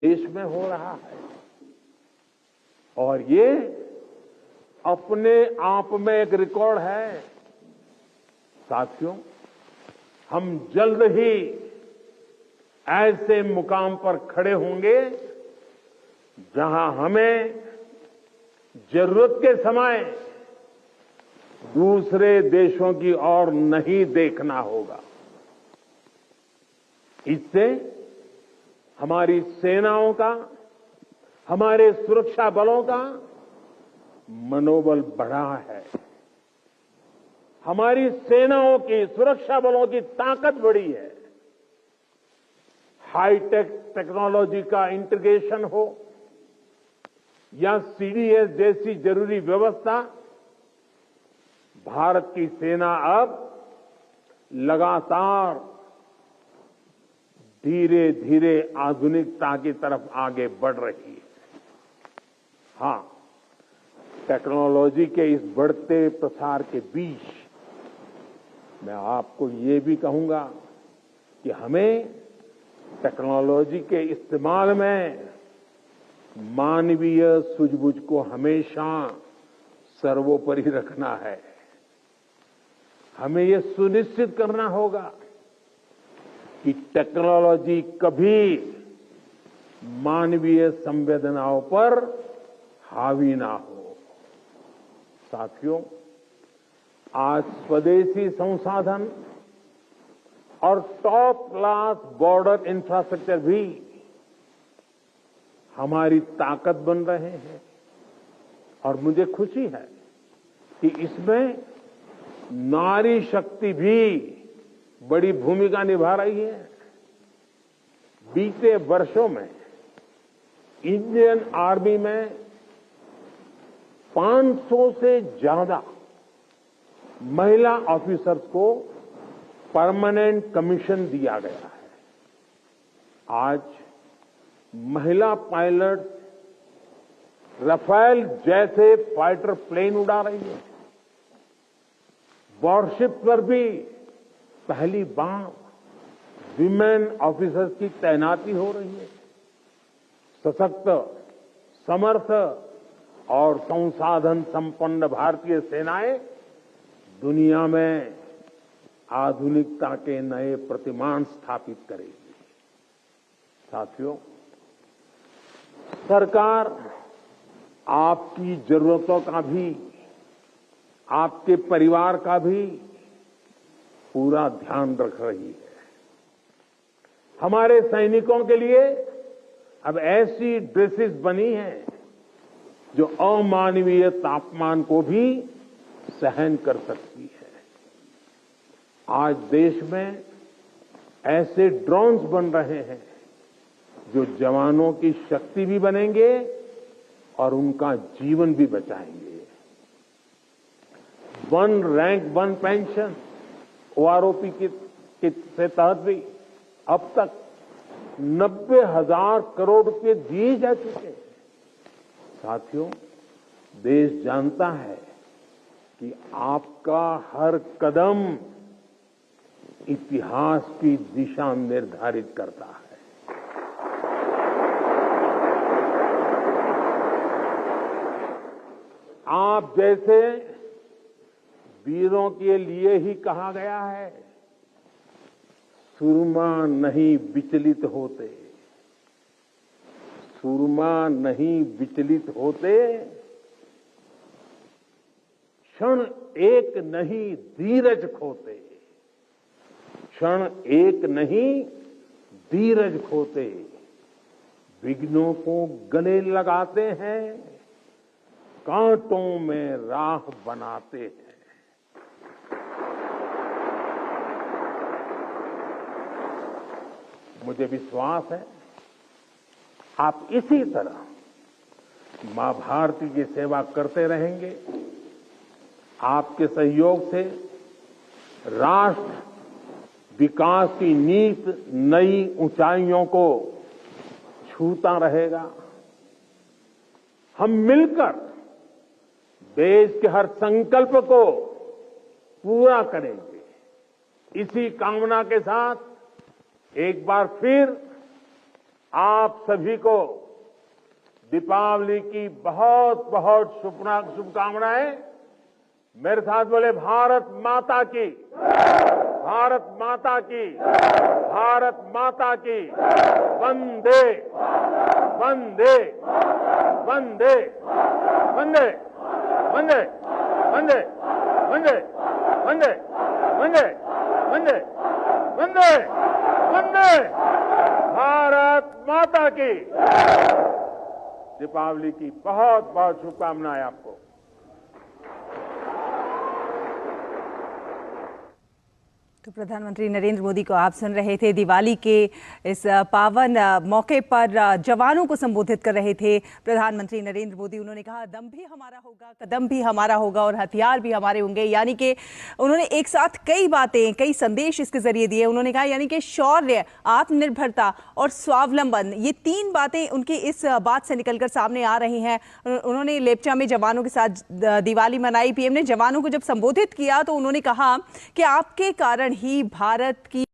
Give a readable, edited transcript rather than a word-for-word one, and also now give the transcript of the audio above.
देश में हो रहा है और ये अपने आप में एक रिकॉर्ड है। साथियों, हम जल्द ही ऐसे मुकाम पर खड़े होंगे जहां हमें जरूरत के समय दूसरे देशों की ओर नहीं देखना होगा। इससे हमारी सेनाओं का, हमारे सुरक्षा बलों का मनोबल बढ़ा है। हमारी सेनाओं की, सुरक्षा बलों की ताकत बढ़ी है। हाईटेक टेक्नोलॉजी का इंटीग्रेशन हो या सीडीएस जैसी जरूरी व्यवस्था, भारत की सेना अब लगातार धीरे धीरे आधुनिकता की तरफ आगे बढ़ रही है। हां, टेक्नोलॉजी के इस बढ़ते प्रसार के बीच मैं आपको ये भी कहूंगा कि हमें टेक्नोलॉजी के इस्तेमाल में मानवीय सूझबूझ को हमेशा सर्वोपरि रखना है। हमें ये सुनिश्चित करना होगा कि टेक्नोलॉजी कभी मानवीय संवेदनाओं पर हावी ना हो। साथियों, आज स्वदेशी संसाधन और टॉप क्लास बॉर्डर इंफ्रास्ट्रक्चर भी हमारी ताकत बन रहे हैं और मुझे खुशी है कि इसमें नारी शक्ति भी बड़ी भूमिका निभा रही है। बीते वर्षों में इंडियन आर्मी में 500 से ज्यादा महिला ऑफिसर्स को परमानेंट कमीशन दिया गया है। आज महिला पायलट राफेल जैसे फाइटर प्लेन उड़ा रही है। वॉरशिप पर भी पहली बार विमेन ऑफिसर्स की तैनाती हो रही है। सशक्त, समर्थ और संसाधन संपन्न भारतीय सेनाएं दुनिया में आधुनिकता के नए प्रतिमान स्थापित करेगी। साथियों, सरकार आपकी जरूरतों का भी, आपके परिवार का भी पूरा ध्यान रख रही है। हमारे सैनिकों के लिए अब ऐसी ड्रेसेस बनी हैं जो अमानवीय तापमान को भी सहन कर सकती है। आज देश में ऐसे ड्रोन्स बन रहे हैं जो जवानों की शक्ति भी बनेंगे और उनका जीवन भी बचाएंगे। One rank one pension OROP के तहत भी अब तक 90,000 करोड़ रुपए दिए जा चुके हैं। साथियों, देश जानता है कि आपका हर कदम इतिहास की दिशा निर्धारित करता है। आप जैसे वीरों के लिए ही कहा गया है, सुरमा नहीं विचलित होते, सुरमा नहीं विचलित होते, क्षण एक नहीं धीरज खोते, क्षण एक नहीं धीरज खोते, विघ्नों को गले लगाते हैं, कांटों में राह बनाते हैं। मुझे विश्वास है आप इसी तरह मां भारती की सेवा करते रहेंगे। आपके सहयोग से राष्ट्र विकास की नीत नई ऊंचाइयों को छूता रहेगा। हम मिलकर देश के हर संकल्प को पूरा करेंगे। इसी कामना के साथ एक बार फिर आप सभी को दीपावली की बहुत बहुत शुभकामनाएं। मेरे साथ बोले भारत माता की, भारत माता की, भारत माता की। वंदे वंदे वंदे वंदे वंदे वंदे वंदे वंदे वंदे वंदे वंदे वंदे भारत माता की। दीपावली की बहुत बहुत शुभकामनाएं आपको। तो प्रधानमंत्री नरेंद्र मोदी को आप सुन रहे थे। दिवाली के इस पावन मौके पर जवानों को संबोधित कर रहे थे प्रधानमंत्री नरेंद्र मोदी। उन्होंने कहा दम भी हमारा होगा, कदम भी हमारा होगा और हथियार भी हमारे होंगे। यानी कि उन्होंने एक साथ कई बातें, कई संदेश इसके जरिए दिए। उन्होंने कहा यानी कि शौर्य, आत्मनिर्भरता और स्वावलंबन, ये तीन बातें उनकी इस बात से निकलकर सामने आ रही हैं। उन्होंने लेपचा में जवानों के साथ दिवाली मनाई। पीएम ने जवानों को जब संबोधित किया तो उन्होंने कहा कि आपके कारण ही भारत की